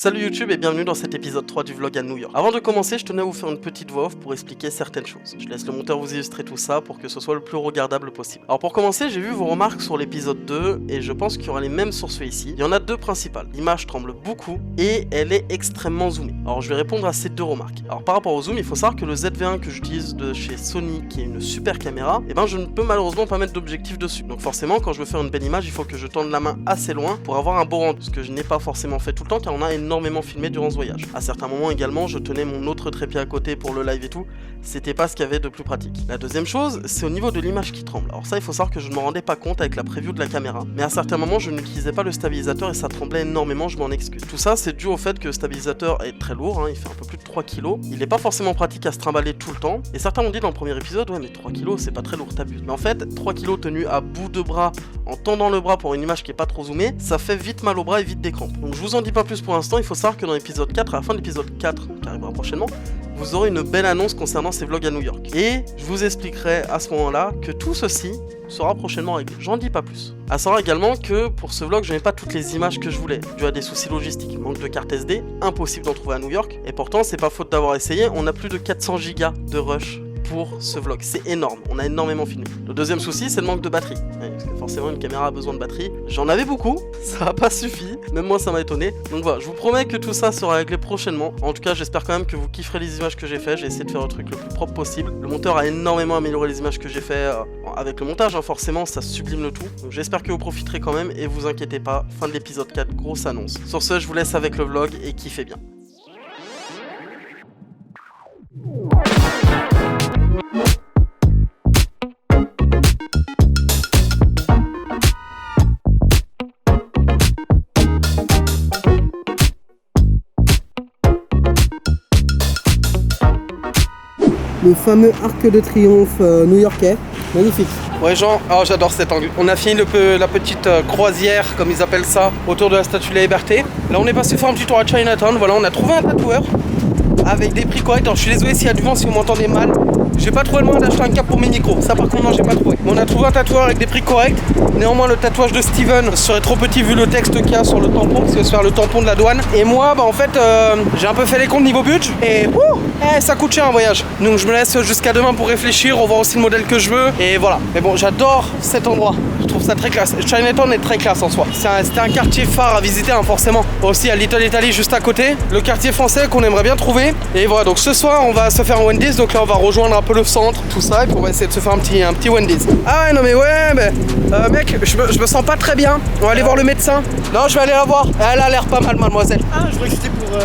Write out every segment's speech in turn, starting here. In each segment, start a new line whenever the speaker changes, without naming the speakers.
Salut YouTube et bienvenue dans cet épisode 3 du vlog à New York. Avant de commencer, je tenais à vous faire une petite voix off pour expliquer certaines choses. Je laisse le monteur vous illustrer tout ça pour que ce soit le plus regardable possible. Alors pour commencer, j'ai vu vos remarques sur l'épisode 2 et je pense qu'il y aura les mêmes sur celui-ci. Il y en a deux principales. L'image tremble beaucoup et elle est extrêmement zoomée. Alors je vais répondre à ces deux remarques. Alors par rapport au zoom, il faut savoir que le ZV-1 que j'utilise de chez Sony, qui est une super caméra, et ben je ne peux malheureusement pas mettre d'objectif dessus. Donc forcément, quand je veux faire une belle image, il faut que je tende la main assez loin pour avoir un beau rendu. Ce que je n'ai pas forcément fait tout le temps car on a énormément filmé durant ce voyage. À certains moments également, je tenais mon autre trépied à côté pour le live et tout. C'était pas ce qu'il y avait de plus pratique. La deuxième chose, c'est au niveau de l'image qui tremble. Alors ça, il faut savoir que je ne m'en rendais pas compte avec la preview de la caméra. Mais à certains moments, je n'utilisais pas le stabilisateur et ça tremblait énormément, je m'en excuse. Tout ça, c'est dû au fait que le stabilisateur est très lourd, il fait un peu plus de 3 kg. Il n'est pas forcément pratique à se trimballer tout le temps. Et certains m'ont dit dans le premier épisode, ouais mais 3 kg, c'est pas très lourd, t'abuses. Mais en fait, 3 kg tenus à bout de bras, en tendant le bras pour une image qui est pas trop zoomée, ça fait vite mal au bras et vite des crampes. Donc je vous en dis pas plus pour l'instant, il faut savoir que dans l'épisode 4, à la fin de l'épisode 4, qui arrivera prochainement, vous aurez une belle annonce concernant ces vlogs à New York. Et je vous expliquerai à ce moment-là que tout ceci sera prochainement réglé. J'en dis pas plus. À savoir également que pour ce vlog, je n'ai pas toutes les images que je voulais, dû à des soucis logistiques. Manque de carte SD, impossible d'en trouver à New York. Et pourtant, c'est pas faute d'avoir essayé, on a plus de 400 Go de rush pour ce vlog, c'est énorme, on a énormément filmé. Le deuxième souci, c'est le manque de batterie, parce que forcément une caméra a besoin de batterie. J'en avais beaucoup, ça n'a pas suffi, même moi ça m'a étonné. Donc voilà, je vous promets que tout ça sera réglé prochainement. En tout cas, j'espère quand même que vous kifferez les images que j'ai fait. J'ai essayé de faire le truc le plus propre possible. Le monteur a énormément amélioré les images que j'ai fait avec le montage, forcément ça sublime le tout. Donc j'espère que vous profiterez quand même et vous inquiétez pas, fin de l'épisode 4, grosse annonce. Sur ce, je vous laisse avec le vlog et kiffez bien.
Le fameux arc de triomphe new-yorkais, magnifique.
Ouais Jean, oh, j'adore cet angle. On a fini la petite croisière, comme ils appellent ça, autour de la Statue de la Liberté. Là on est passé faire un petit tour à Chinatown, voilà, on a trouvé un tatoueur avec des prix corrects. Alors je suis désolé s'il y a du vent, si vous m'entendez mal. J'ai pas trouvé le moyen d'acheter un cap pour mes micros, ça par contre non j'ai pas trouvé. Mais on a trouvé un tatoueur avec des prix corrects. Néanmoins le tatouage de Steven serait trop petit vu le texte qu'il y a sur le tampon, parce que c'est faire le tampon de la douane. Et moi bah en fait j'ai un peu fait les comptes niveau budget et ça coûte cher un voyage. Donc je me laisse jusqu'à demain pour réfléchir, revoir aussi le modèle que je veux. Et voilà. Mais bon, j'adore cet endroit. Je trouve ça très classe. Chinatown est très classe en soi. C'était un quartier phare à visiter forcément. Aussi à Little Italy juste à côté. Le quartier français qu'on aimerait bien trouver. Et voilà, donc ce soir on va se faire un Wendy's. Donc là on va rejoindre un peu le centre, tout ça. Et puis on va essayer de se faire un petit Wendy's. Ah ouais non mais ouais mais mec, je me sens pas très bien. On va aller voir le médecin. Non je vais aller la voir. Elle a l'air pas mal mademoiselle.
Ah je croyais que c'était pour...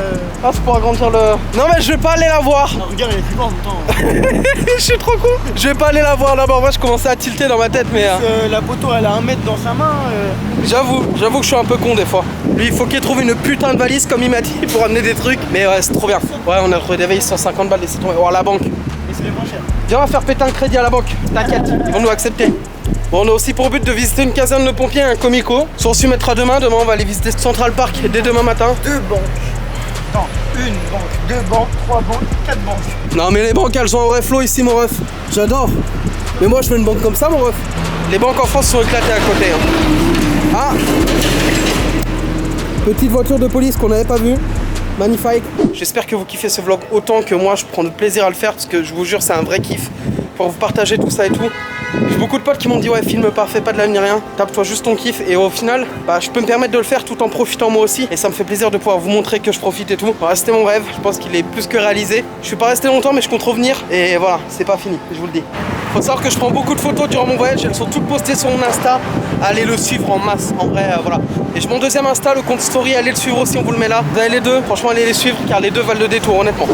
Ah c'est pour agrandir le... Non mais je vais pas aller la voir.
Ah, regarde il est plus mort en même temps.
Je suis trop con. Je vais pas aller la voir là-bas. Moi je commençais à tilter dans ma tête mais...
La poteau elle a 1 mètre dans sa main.
J'avoue que je suis un peu con des fois. Lui il faut qu'il trouve une putain de valise comme il m'a dit pour amener des trucs. Mais ouais c'est trop bien. Ouais on a trouvé des valises 150 balles, laissez tomber. Oh la banque.
Mais c'est les moins cher.
Viens on va faire péter un crédit à la banque. T'inquiète, ils vont nous accepter. Bon, on a aussi pour but de visiter une caserne de pompiers et un comico. Soit on s'y mettra demain. Demain on va aller visiter Central Park dès demain matin.
2 banques. Non, 1 banque, 2 banques, 3 banques, 4 banques.
Non mais les banques elles sont en vrai flow ici mon ref. J'adore. Mais moi je veux une banque comme ça mon ref. Les banques en France sont éclatées à côté. Ah, petite voiture de police qu'on n'avait pas vue. Magnifique. J'espère que vous kiffez ce vlog autant que moi. Je prends de plaisir à le faire parce que je vous jure c'est un vrai kiff pour vous partager tout ça et tout. J'ai beaucoup de potes qui m'ont dit ouais filme pas, fais pas de live ni rien, tape-toi juste ton kiff. Et au final bah je peux me permettre de le faire tout en profitant moi aussi. Et ça me fait plaisir de pouvoir vous montrer que je profite et tout. Voilà, c'était mon rêve, je pense qu'il est plus que réalisé. Je suis pas resté longtemps mais je compte revenir. Et voilà, c'est pas fini, je vous le dis. Faut savoir que je prends beaucoup de photos durant mon voyage, elles sont toutes postées sur mon Insta. Allez le suivre en masse, en vrai voilà. Et j'ai mon deuxième Insta, le compte story, allez le suivre aussi, on vous le met là. Vous avez les deux, franchement allez les suivre car les deux valent le détour honnêtement.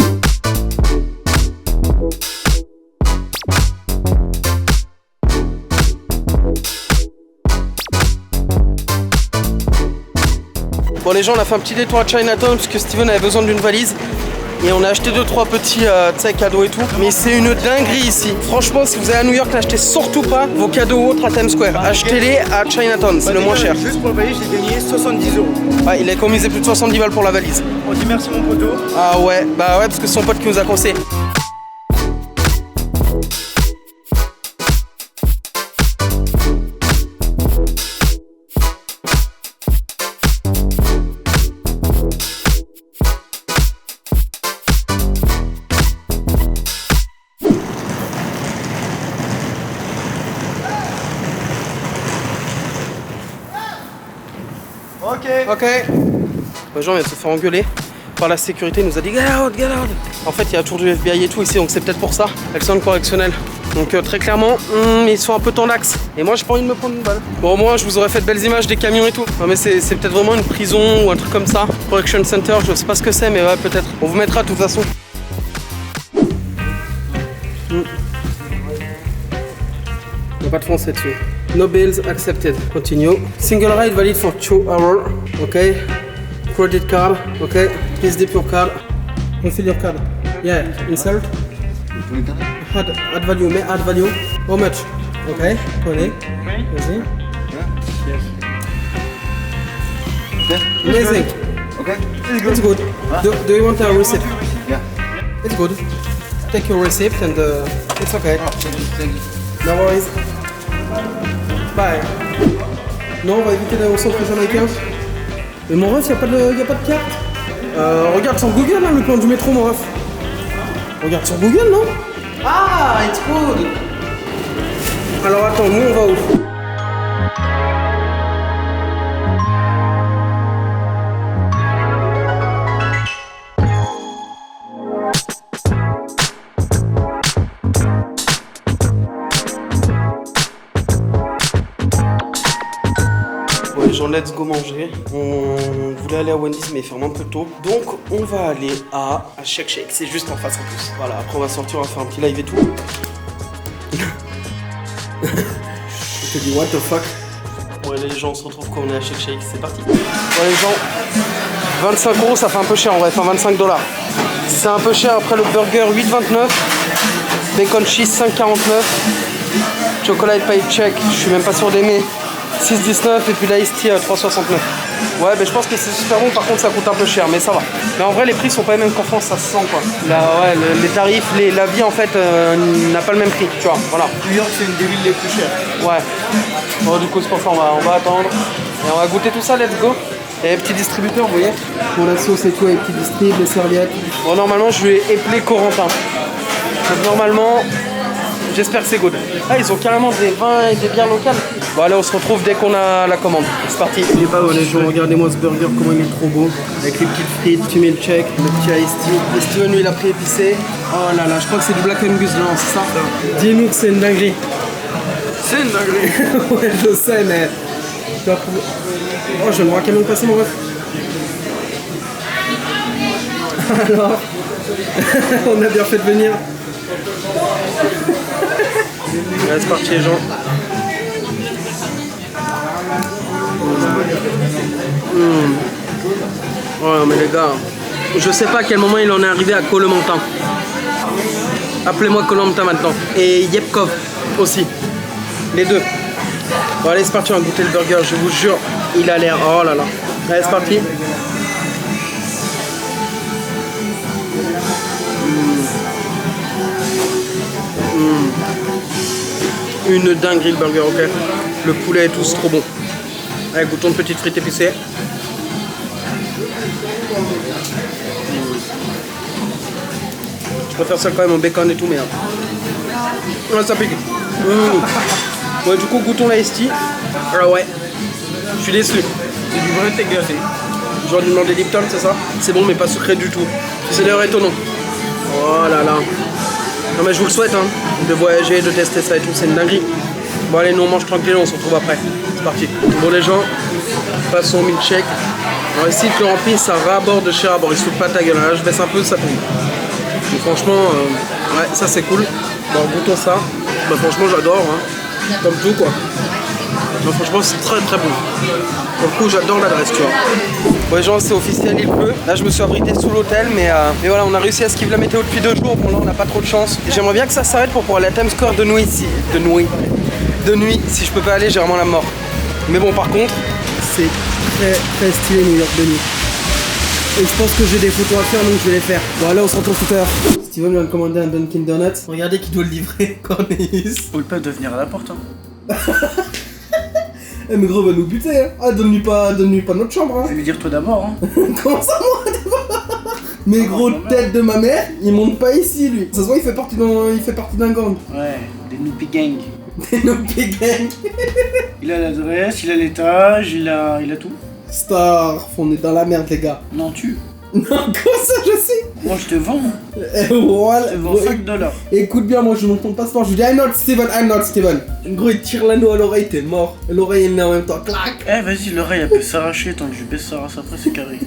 Bon les gens on a fait un petit détour à Chinatown parce que Steven avait besoin d'une valise. Et on a acheté 2-3 petits cadeaux et tout. Mais c'est une dinguerie ici. Franchement si vous allez à New York n'achetez surtout pas vos cadeaux ou autres à Times Square. Achetez-les à Chinatown, c'est le moins cher.
Juste pour la valise j'ai gagné 70 €.
Ouais il a économisé plus de 70 balles pour la valise.
On dit merci mon poteau.
Ah ouais, bah ouais parce que c'est son pote qui nous a conseillé. Ok. Les gens viennent se faire engueuler par la sécurité, il nous a dit get out, get out. En fait, il y a toujours du FBI et tout ici, donc c'est peut-être pour ça. Elle sonne correctionnelle. Donc très clairement, ils sont un peu tendax. Et moi, j'ai pas envie de me prendre une balle. Bon, au moins, je vous aurais fait de belles images des camions et tout. Non, mais c'est peut-être vraiment une prison ou un truc comme ça. Correction Center, je sais pas ce que c'est, mais ouais, peut-être. On vous mettra de toute façon. Il n'y a pas de français dessus. No bills accepted. Continue. Single ride valid for 2 hours. Ok. Credit card. Ok. Please dip your card. Refill your card. Yeah. Insert. Add value. Mais add value. How much? Ok. Prenez. Vas-y.
Yes.
Amazing.
Okay.
It's good. Do you want a receipt?
Yeah.
It's good. Take your receipt and it's okay.
Oh, thank you.
No worries. Bye. Non, on va éviter d'aller au centre jamaïcain. Mais mon ref, y'a pas de carte. Regarde sur Google, hein, le plan du métro, mon ref. Regarde sur Google, non? Ah, it's good. Alors attends, nous on va où? Let's go manger. On voulait aller à Wendy's mais il ferme un peu tôt. Donc on va aller à Shake Shake. C'est juste en face en plus. Voilà, après on va sortir, on va faire un petit live et tout. Je te dis what the fuck. Ouais les gens on se retrouve quand on est à Shake Shake, c'est parti. Ouais les gens, 25 €, ça fait un peu cher en vrai, enfin 25 $. C'est un peu cher. Après le burger 8,29. Bacon cheese 5,49. Chocolate pie check, je suis même pas sûr d'aimer. 6,19 et puis la Ice Tea à 3,69. Ouais, mais je pense que c'est super bon, par contre ça coûte un peu cher, mais ça va. Mais en vrai, les prix sont pas les mêmes qu'en France, ça se sent quoi. Là, ouais, les tarifs, la vie en fait n'a pas le même prix, tu vois, voilà.
New York, c'est une des villes les plus chères.
Ouais. Bon, du coup, c'est pour ça, on va attendre. Et on va goûter tout ça, let's go. Et les petits distributeurs, vous voyez, pour la sauce et tout, les petits distribs, les serviettes. Bon, normalement, je vais épeler Corentin. Donc, normalement, j'espère que c'est good. Ah, ils ont carrément des vins et des bières locales. Bon, allez, on se retrouve dès qu'on a la commande. C'est parti. Il est pas bon, les gens. Regardez-moi ce burger, comment il est trop beau. Avec les petites frites, petit milkshake, le petit iced tea. Et Steven, lui, il a pris épicé. Oh là là, je crois que c'est du Black Angus blanc, c'est ça? Dis-nous que c'est une dinguerie.
C'est une dinguerie.
Ouais, je sais, mais. Oh, je viens de voir un camion passer, mon ref. Alors, on a bien fait de venir. Ouais, c'est parti, les gens. Ouais, mais les gars, je sais pas à quel moment il en est arrivé à Colomentin. Appelez-moi Colomentin maintenant. Et Yepkov aussi. Les deux. Bon, allez, c'est parti, on va goûter le burger, je vous jure, il a l'air. Oh là là. Allez, c'est parti. Une dinguerie le burger, ok. Le poulet et tout, c'est trop bon. Allez, goûtons de petites frites épicées. Je préfère ça quand même en bacon et tout, mais... Ouais, ça pique. Ouais, du coup, goûtons la Ice Tea. Ah ouais, je suis déçu.
C'est du vrai thé glacé.
J'aurais dû demander Lipton, c'est ça? C'est bon, mais pas sucré du tout. C'est d'ailleurs étonnant. Oh là là. Non mais je vous le souhaite, hein, de voyager, de tester ça et tout, c'est une dinguerie. Bon allez, nous on mange tranquille, on se retrouve après. C'est parti. Bon les gens, passons au milkshake. Alors ici, le rempli, ça raborde de chez Rabord, il se fout pas ta gueule. Là, je baisse un peu, ça tombe. Donc, franchement, ouais, ça c'est cool. Bon, goûtons ça. Bah, franchement, j'adore, hein. Comme tout, quoi. Non, franchement, c'est très très bon. Pour le coup, j'adore l'adresse, tu vois. Bon, les gens, c'est officiel, il pleut. Là, je me suis abrité sous l'hôtel, mais voilà, on a réussi à esquiver la météo depuis 2 jours. Bon, là, on n'a pas trop de chance. Et j'aimerais bien que ça s'arrête pour pouvoir aller à Times Square de nuit ici. De nuit. Si je peux pas aller, j'ai vraiment la mort. Mais bon, par contre, c'est très très stylé New York de nuit. Et je pense que j'ai des photos à faire, donc je vais les faire. Bon, allez, on se retrouve tout à l'heure. Steven vient de commander un Dunkin' Donuts. Regardez qui doit le livrer, Cornelis.
Faut le pas de venir à la porte, hein.
Eh mais gros, va nous buter, hein. Ah, donne-lui pas notre chambre, hein.
Je vais lui dire toi d'abord, hein.
Comment ça, moi d'abord? Mais gros, tête de ma mère, il monte pas ici, lui. Ça se voit, il fait partie d'un gang.
Ouais, des Noopy Gang.
Des Noopy Gang.
Il a l'adresse, il a l'étage, il a tout.
Star, on est dans la merde, les gars.
Non, tu.
Non, comment ça, je sais.
Moi, je te vends.
Voilà.
Je te vends 5 $.
Écoute bien, moi je monte ton passeport, je lui dis I'm not Steven. Gros, il tire l'anneau à l'oreille, t'es mort. L'oreille est née en même temps, clac.
Eh, vas-y, l'oreille elle peut s'arracher tant que je baisse sa race après, c'est carré.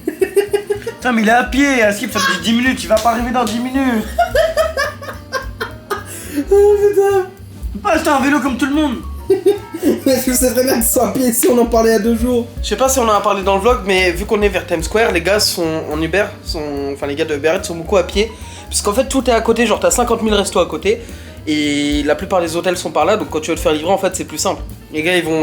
Putain, mais il est à pied, à skip, ça me dit 10 minutes, il va pas arriver dans 10 minutes.
Oh putain.
Pas acheter un vélo comme tout le monde.
Je sais très bien que c'est à pied ici, on en parlait il y a 2 jours.
Je sais pas si on en a parlé dans le vlog, mais vu qu'on est vers Times Square, les gars sont en Uber, enfin les gars de Uber Eats sont beaucoup à pied. Puisqu'en fait tout est à côté, genre t'as 50 000 restos à côté. Et la plupart des hôtels sont par là, donc quand tu veux te faire livrer, en fait c'est plus simple. Les gars ils vont,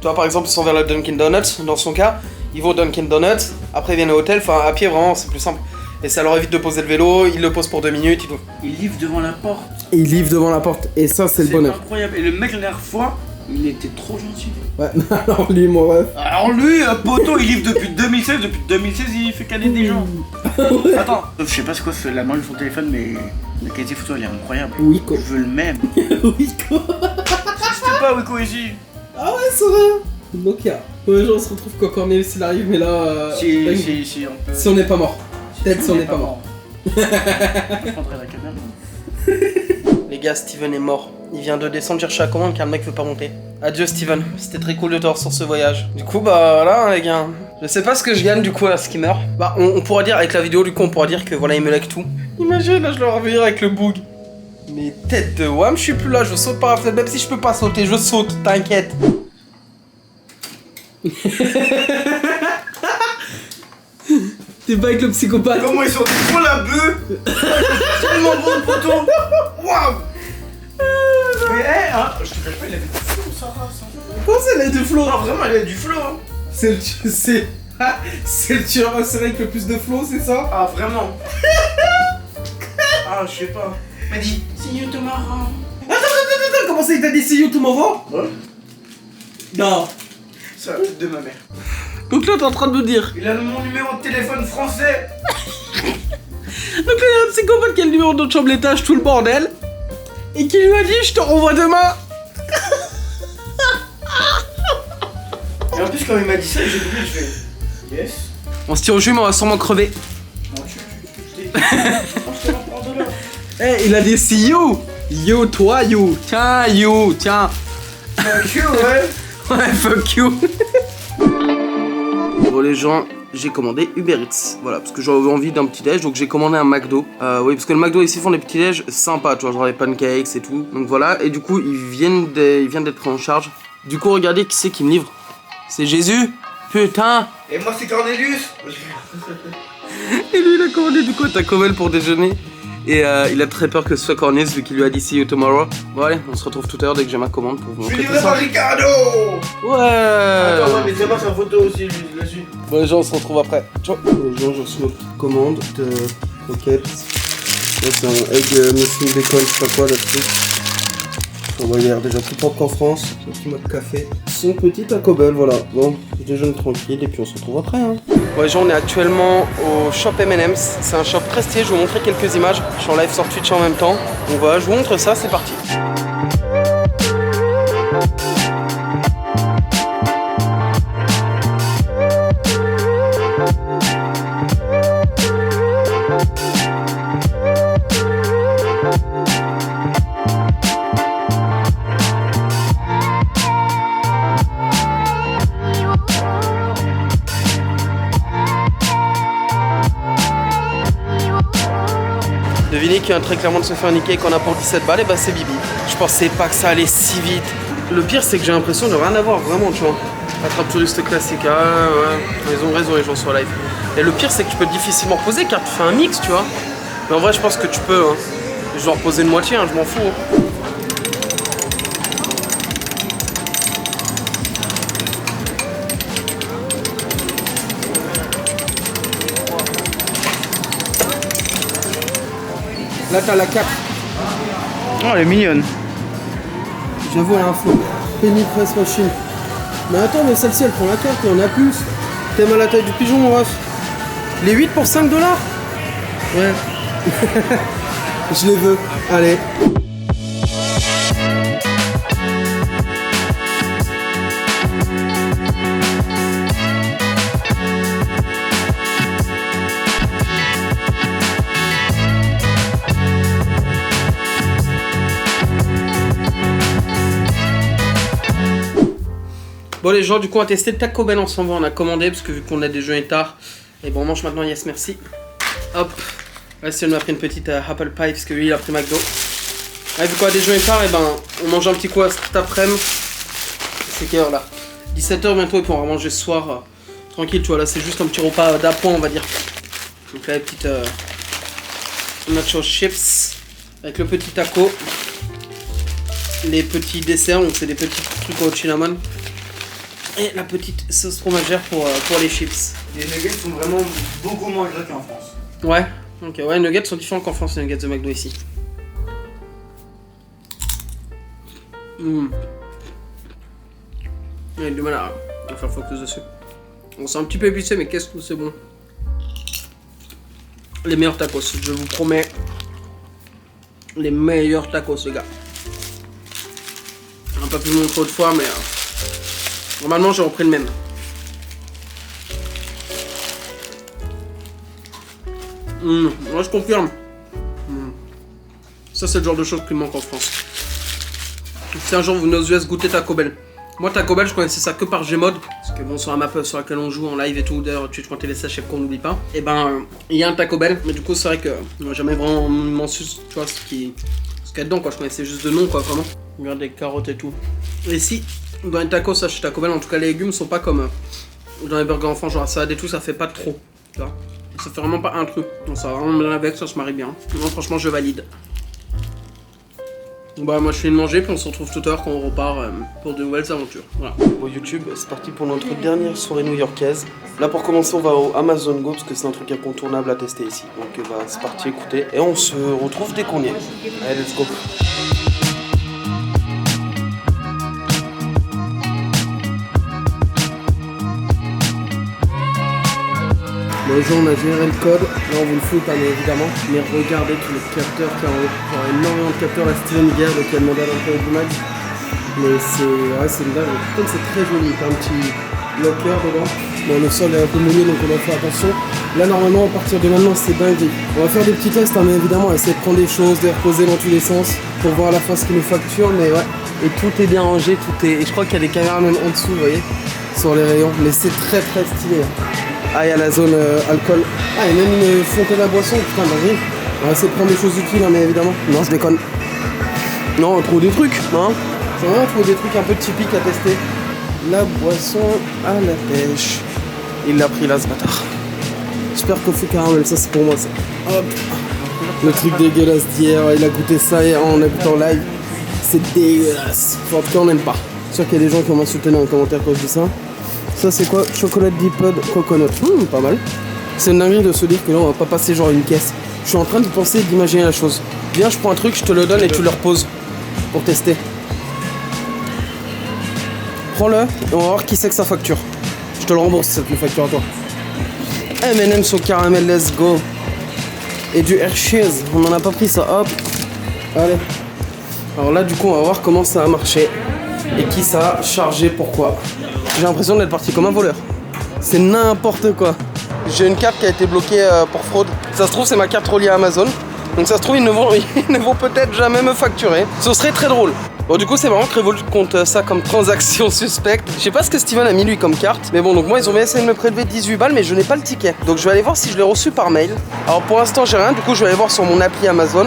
tu vois par exemple ils sont vers le Dunkin Donuts, dans son cas, ils vont au Dunkin Donuts, après ils viennent au hôtel, enfin à pied vraiment c'est plus simple. Et ça leur évite de poser le vélo, ils le posent pour 2 minutes, ils doivent...
Il livre devant la porte.
Et il livre devant la porte, et ça c'est le bonheur.
C'est incroyable, et le mec la dernière fois, il était trop gentil.
Ouais, alors lui mon ref.
Alors lui, poteau, il livre depuis 2016, depuis 2016 il fait caler des gens. Attends, je sais pas c'est quoi la main de son téléphone, mais la qualité photo elle est incroyable.
Oui quoi.
Je veux le même.
Oui quoi.
C'était pas Wiko ici.
Ah ouais, c'est vrai. Nokia. Ouais, genre on se retrouve quand Cornelius il arrive, mais là...
Si,
dingue.
si, on peut...
Si on n'est pas mort. Peut-être si on n'est pas mort.
Je prendrai la caméra.
Les gars, Steven est mort. Il vient de descendre chercher la commande car le mec veut pas monter. Adieu Steven, c'était très cool de te voir sur ce voyage. Du coup bah voilà hein, les gars. Je sais pas ce que je gagne du coup à ce qu'il meurt. Bah on pourra dire avec la vidéo du coup on pourra dire que voilà il me like tout. Imagine là je le revenir avec le bug. Mais tête de wham, je suis plus là, je saute par la fenêtre, même si je peux pas sauter, je saute, t'inquiète.
T'es pas avec le psychopathe.
Comment ils sont trop la bœuf. Tellement bon poteau. Waouh. Mais hein, je te cache pas, il avait du flow sa race.
Comment ça, il a du flow?
Non vraiment il a du flow.
C'est le tueur à série avec le plus de flow, c'est ça?
Ah vraiment. Ah je sais pas. Il m'a dit see you tomorrow.
Attends, comment ça il t'a dit see you tomorrow?
Ouais.
Non.
C'est la tête de ma mère.
Donc là t'es en train de me dire.
Il a mon numéro de téléphone français.
Donc là il y a un psychopathe qui a le numéro de notre chambre l'étage, tout le bordel. Et qui lui a dit je te renvoie demain.
Et en plus quand il m'a dit ça, j'ai oublié, je fais yes.
On se tire au jus mais on va sûrement crever.
Non je t'ai dit. Je te reprends de là.
Eh, il a dit see you. You, toi, you. Tiens, you, tiens.
Fuck you, ouais.
Ouais, fuck you. Bon les gens, j'ai commandé Uber Eats. Voilà, parce que j'avais envie d'un petit déj, donc j'ai commandé un McDo. Oui, parce que le McDo ici font des petits déj sympas, tu vois, genre les pancakes et tout. Donc voilà, et du coup ils viennent d'être pris en charge. Du coup regardez qui c'est qui me livre. C'est Jésus. Putain.
Et moi c'est Cornelius.
Et lui il a commandé du coup Taco Bell pour déjeuner. Et il a très peur que ce soit Cornelius vu qu'il lui a dit see you tomorrow. Bon allez, on se retrouve tout à l'heure dès que j'ai ma commande pour vous
Je suis
montrer tout
livré
ça.
par Ricardo.
Ouais.
Attends, ouais, mais c'est pas sa photo aussi lui, là-dessus.
Bon les gens, on se retrouve après. Ciao. Les gens, j'ai reçu ma petite commande de croquettes. Là, c'est un egg mushroom bacon, je sais pas quoi là-dessus. On va dire déjà plus propre qu'en France. Un petit mode café. Son petit Taco Bell, voilà. Bon, je déjeune tranquille et puis on se retrouve après. Hein. Bon les gens, on est actuellement au shop M&M's. C'est un shop très stylé, je vais vous montrer quelques images. Je suis en live sur Twitch en même temps. Donc voilà, je vous montre ça, c'est parti. Devinez qui vient très clairement de se faire niquer et qu'on a pour 17 balles, et bah c'est Bibi. Je pensais pas que ça allait si vite. Le pire c'est que j'ai l'impression de rien avoir vraiment, tu vois. Attrape touriste classique, ah ouais, ils ont raison les gens sur live. Et le pire c'est que tu peux difficilement reposer car tu fais un mix, tu vois. Mais en vrai je pense que tu peux, hein. Je dois reposer une moitié, hein, je m'en fous. Hein.
Là t'as la carte.
Oh elle est mignonne.
J'avoue, elle a un flow. Penny Press Machine. Mais attends, mais celle-ci elle prend la carte, il y en a plus. T'aimes à la taille du pigeon, mon ref. Les 8 pour 5 $. Ouais. Je les veux. Allez. Bon les gens, du coup on va tester Taco Bell ensemble, on a commandé parce que vu qu'on a déjeuné tard. Et bon on mange maintenant, yes merci. Hop, là si on a pris une petite apple pie parce que lui il a pris McDo. Ouais, vu qu'on a déjeuné tard, et ben on mange un petit coup cet après-midi. C'est quelle heure là? 17h bientôt et puis on va manger ce soir tranquille, tu vois, là c'est juste un petit repas d'appoint on va dire. Donc là les petites nacho chips avec le petit taco. Les petits desserts, donc c'est des petits trucs au cinnamon. Et la petite sauce fromagère pour les chips.
Les nuggets sont vraiment beaucoup moins gras qu'en France.
Ouais, ok, ouais, les nuggets sont différents qu'en France, les nuggets de McDo ici. Il y a du mal à faire focus dessus. Bon, c'est un petit peu épicé, mais qu'est-ce que c'est bon. Les meilleurs tacos, je vous promets. Les meilleurs tacos, les gars. On n'a pas pu le montrer autre fois, mais normalement j'ai repris le même. Moi je confirme. Ça c'est le genre de choses qui me manque en France. Si un jour vous venez aux US goûter Taco Bell. Moi Taco Bell je connaissais ça que par Gmod. Parce que bon sur la map sur laquelle on joue en live et tout, d'ailleurs tu quand les sachets qu'on n'oublie pas. Et ben il y a un Taco Bell, mais du coup c'est vrai que moi jamais vraiment su, tu vois, ce qu'il y a dedans quoi, je connaissais juste de nom quoi vraiment. Regarde les carottes et tout. Et si dans les tacos ça chez Taco Bell, en tout cas les légumes sont pas comme dans les burgers enfants, genre la salade et tout, ça fait pas trop. Tu vois, ça fait vraiment pas un truc. Donc ça va vraiment bien avec, ça se marie bien. Non franchement je valide. Bah moi je finis de manger puis on se retrouve tout à l'heure quand on repart pour de nouvelles aventures. Voilà.
Bon YouTube, c'est parti pour notre dernière soirée new-yorkaise. Là pour commencer on va au Amazon Go parce que c'est un truc incontournable à tester ici. Donc bah, c'est parti, écoutez. Et on se retrouve dès qu'on y est. Allez let's go.
Bon les gens on a généré le code, là on vous le fout pas mais évidemment. Mais regardez tous les capteurs qu'il y a en haut. Genre énormément de capteurs à Steven Guerre qui a demandé à l'entrée du match. Mais c'est une dingue. Comme c'est très joli, t'as un petit locker dedans. Bon le sol est un peu mouillé donc on doit faire attention. Là normalement à partir de maintenant c'est dingue. On va faire des petits tests hein, mais évidemment essayer de prendre des choses, de les reposer dans tous les sens pour voir à la fin ce qu'ils nous facturent mais ouais. Et tout est bien rangé, tout est. Et je crois qu'il y a des caméras même en dessous, vous voyez, sur les rayons. Mais c'est très très stylé. Ah, il y a la zone alcool. Ah, il y a même une fontaine à boisson. Putain, dingue. On va essayer de prendre des choses utiles, hein, mais évidemment. Non, je déconne. Non, on trouve des trucs, hein. C'est vraiment trouver des trucs un peu typiques à tester. La boisson à la pêche. Il l'a pris là, ce bâtard. J'espère qu'au feu caramel, ça c'est pour moi ça. Hop. Le truc dégueulasse d'hier, il a goûté ça en écoutant live. C'est dégueulasse. Enfin, en tout cas, on n'aime pas. C'est sûr qu'il y a des gens qui vont m'insulter dans les commentaires quand je dis ça. Ça c'est quoi? Chocolat Dipod coconut. Pas mal. C'est une dinguerie de se dire que là on va pas passer genre une caisse. Je suis en train de penser, d'imaginer la chose. Viens, je prends un truc, je te le donne et tu le reposes pour tester. Prends-le et on va voir qui c'est que ça facture. Je te le rembourse si ça te le facture à toi. M&M's au caramel, let's go. Et du Hershey's, on en a pas pris ça, hop. Allez. Alors là du coup on va voir comment ça a marché. Et qui ça a chargé, pourquoi. J'ai l'impression d'être parti comme un voleur. C'est n'importe quoi. J'ai une carte qui a été bloquée pour fraude. Ça se trouve c'est ma carte reliée à Amazon. Donc ça se trouve ils ne vont peut-être jamais me facturer. Ce serait très drôle. Bon du coup c'est marrant que Revolut compte ça comme transaction suspecte. Je sais pas ce que Steven a mis lui comme carte. Mais bon donc moi ils ont bien essayé de me prélever 18 balles mais je n'ai pas le ticket. Donc je vais aller voir si je l'ai reçu par mail. Alors pour l'instant j'ai rien, du coup je vais aller voir sur mon appli Amazon.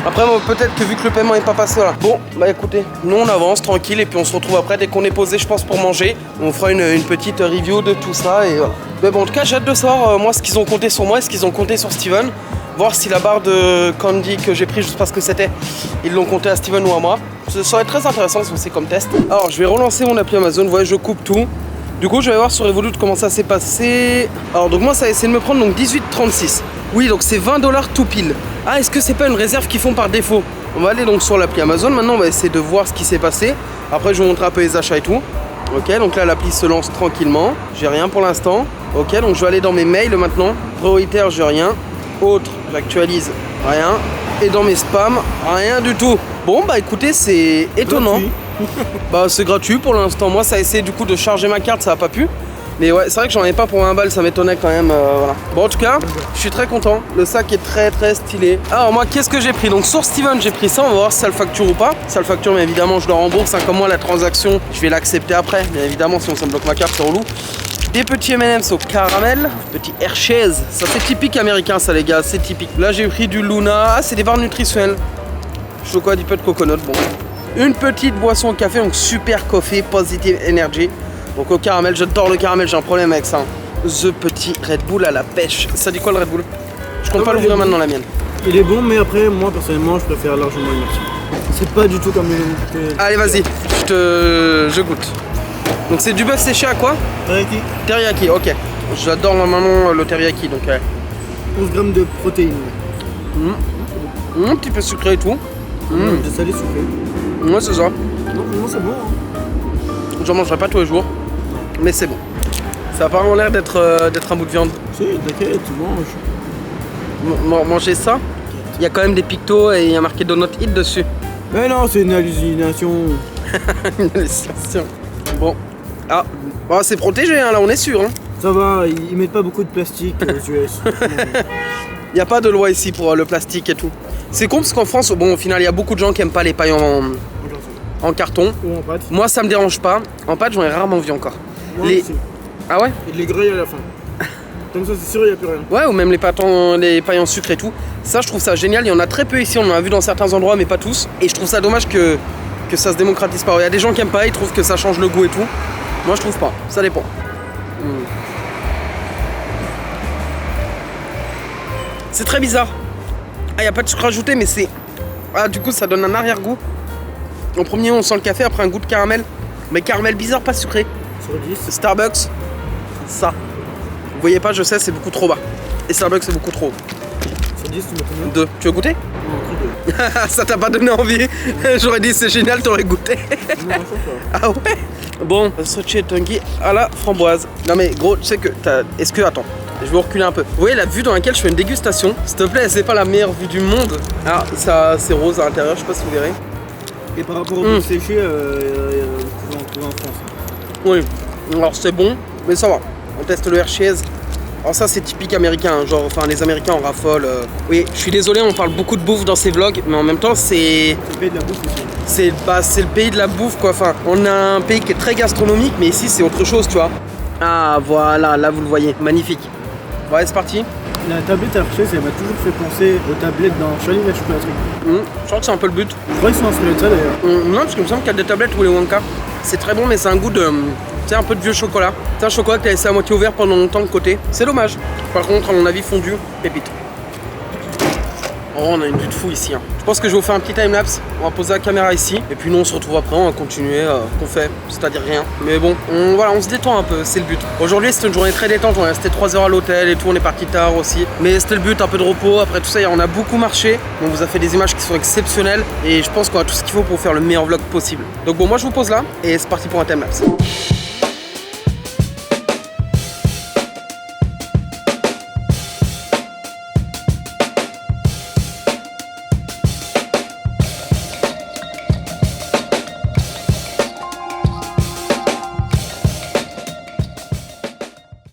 Après moi, peut-être que vu que le paiement est pas passé là. Bon bah écoutez, nous on avance tranquille et puis on se retrouve après dès qu'on est posé je pense pour manger. On fera une petite review de tout ça et voilà. Mais bon en tout cas j'ai hâte de savoir moi ce qu'ils ont compté sur moi et ce qu'ils ont compté sur Steven. Voir si la barre de candy que j'ai pris, je sais pas ce que c'était, ils l'ont compté à Steven ou à moi. Ce serait très intéressant aussi comme test. Alors je vais relancer mon appli Amazon, vous voyez je coupe tout. Du coup je vais voir sur Revolut comment ça s'est passé. Alors donc moi ça a essayé de me prendre donc 18,36. Oui donc c'est 20$ tout pile. Ah est-ce que c'est pas une réserve qu'ils font par défaut? On va aller donc sur l'appli Amazon, maintenant on va essayer de voir ce qui s'est passé. Après je vais vous montrer un peu les achats et tout. Ok donc là l'appli se lance tranquillement. J'ai rien pour l'instant. Ok donc je vais aller dans mes mails maintenant. Prioritaire j'ai rien. Autre j'actualise rien. Et dans mes spams rien du tout. Bon bah écoutez c'est étonnant. Bah c'est gratuit pour l'instant. Moi ça a essayé du coup de charger ma carte, ça a pas pu. Mais ouais, c'est vrai que j'en ai pas pour 1 balle, ça m'étonnait quand même. Voilà. Bon, en tout cas, je suis très content. Le sac est très très stylé. Alors, moi, qu'est-ce que j'ai pris? Donc, sur Steven, j'ai pris ça. On va voir si ça le facture ou pas. Ça le facture, mais évidemment, je le rembourse. Hein, comme moi, la transaction, je vais l'accepter après. Bien évidemment, sinon ça me bloque ma carte, c'est relou. Des petits M&M's au caramel, petit Hershey's. Ça, c'est typique américain, ça, les gars. C'est typique. Là, j'ai pris du Luna. Ah, c'est des barres nutritionnelles. Chocolat, du peu de coconut. Bon. Une petite boisson au café, donc super coffee, positive energy. Donc au caramel, j'adore le caramel, j'ai un problème avec ça. The petit Red Bull à la pêche. Ça dit quoi le Red Bull? Je compte pas l'ouvrir maintenant la mienne.
Il est bon, mais après, moi personnellement, je préfère largement le merci. C'est pas du tout comme les.
Allez, vas-y, je goûte. Donc c'est du bœuf séché à quoi?
Teriyaki.
Teriyaki, ok. J'adore normalement le teriyaki, donc
11 grammes de protéines.
Un petit peu sucré et tout.
De salé sucré.
Ouais, c'est ça.
Non, c'est bon. Hein.
J'en mangerai pas tous les jours, mais c'est bon. Ça a pas vraiment l'air d'être un bout de viande.
Si, t'inquiète, tu manges.
Manger ça, il y a quand même des pictos et il y a marqué Donut Eat dessus.
Mais non, c'est une hallucination.
Une hallucination. Bon. Ah, bon, c'est protégé, hein, là on est sûr. Hein.
Ça va, ils mettent pas beaucoup de plastique aux US.
Il n'y a pas de loi ici pour le plastique et tout. C'est con parce qu'en France, bon au final il y a beaucoup de gens qui aiment pas les pailles en carton.
Ou en pâte.
Moi ça me dérange pas. En pâte j'en ai rarement vu encore.
Moi
Les...
aussi.
Ah ouais?
Et de les griller à la fin. Comme ça c'est sûr, il n'y a plus rien.
Ouais, ou même les pailles en sucre et tout. Ça je trouve ça génial. Il y en a très peu ici, on en a vu dans certains endroits mais pas tous. Et je trouve ça dommage que ça se démocratise pas. Il y a des gens qui aiment pas, ils trouvent que ça change le goût et tout. Moi je trouve pas, ça dépend. C'est très bizarre. Ah, il n'y a pas de sucre ajouté, mais c'est... Ah, du coup, ça donne un arrière-goût. En premier, on sent le café, après un goût de caramel. Mais caramel bizarre, pas sucré.
Sur 10.
Starbucks, ça. Vous voyez pas, je sais, c'est beaucoup trop bas. Et Starbucks, c'est beaucoup trop haut.
Sur 10, tu mets combien?
2. Tu veux goûter?
Non, que 2.
Ça t'a pas donné envie. J'aurais dit, c'est génial, t'aurais goûté.
Non, ça va.
Ah ouais? Bon, Sochi Tangy à la framboise. Non mais gros, tu sais que Est-ce que... Attends, je vais reculer un peu. Vous voyez la vue dans laquelle je fais une dégustation? S'il te plaît, c'est pas la meilleure vue du monde. Ah, ça c'est rose à l'intérieur, je sais pas si vous verrez.
Et par rapport au bouffe séché, vous pouvez en trouver en France.
Oui, alors c'est bon, mais ça va. On teste le Hershey's. Alors ça c'est typique américain, hein, genre enfin les Américains en raffolent. Oui, je suis désolé, on parle beaucoup de bouffe dans ces vlogs, mais en même temps c'est...
C'est le pays de la bouffe ici.
C'est le pays de la bouffe quoi, enfin on a un pays qui est très gastronomique, mais ici c'est autre chose tu vois. Ah voilà, là vous le voyez, magnifique. Ouais, c'est parti.
La tablette Hershey, ça m'a toujours fait penser aux tablettes dans Charlie la chocolaterie.
Je crois que c'est un peu le but.
Je crois qu'ils sont inspirés de ça d'ailleurs.
Non, parce qu'il me semble qu'il y a des tablettes ou les Wonka. C'est très bon, mais c'est un goût de... C'est un peu de vieux chocolat. C'est un chocolat que t'as laissé à moitié ouvert pendant longtemps de côté. C'est dommage. Par contre, à mon avis, fondu, pépite. Oh, on a une vue de fou ici. Hein. Je pense que je vais vous faire un petit timelapse. On va poser la caméra ici. Et puis nous, on se retrouve après. On va continuer qu'on fait. C'est-à-dire rien. Mais bon, on se détend un peu. C'est le but. Aujourd'hui, c'était une journée très détente. On est resté 3 heures à l'hôtel et tout. On est parti tard aussi. Mais c'était le but, un peu de repos. Après tout ça, on a beaucoup marché. On vous a fait des images qui sont exceptionnelles. Et je pense qu'on a tout ce qu'il faut pour faire le meilleur vlog possible. Donc bon, moi, je vous pose là. Et c'est parti pour un timelapse.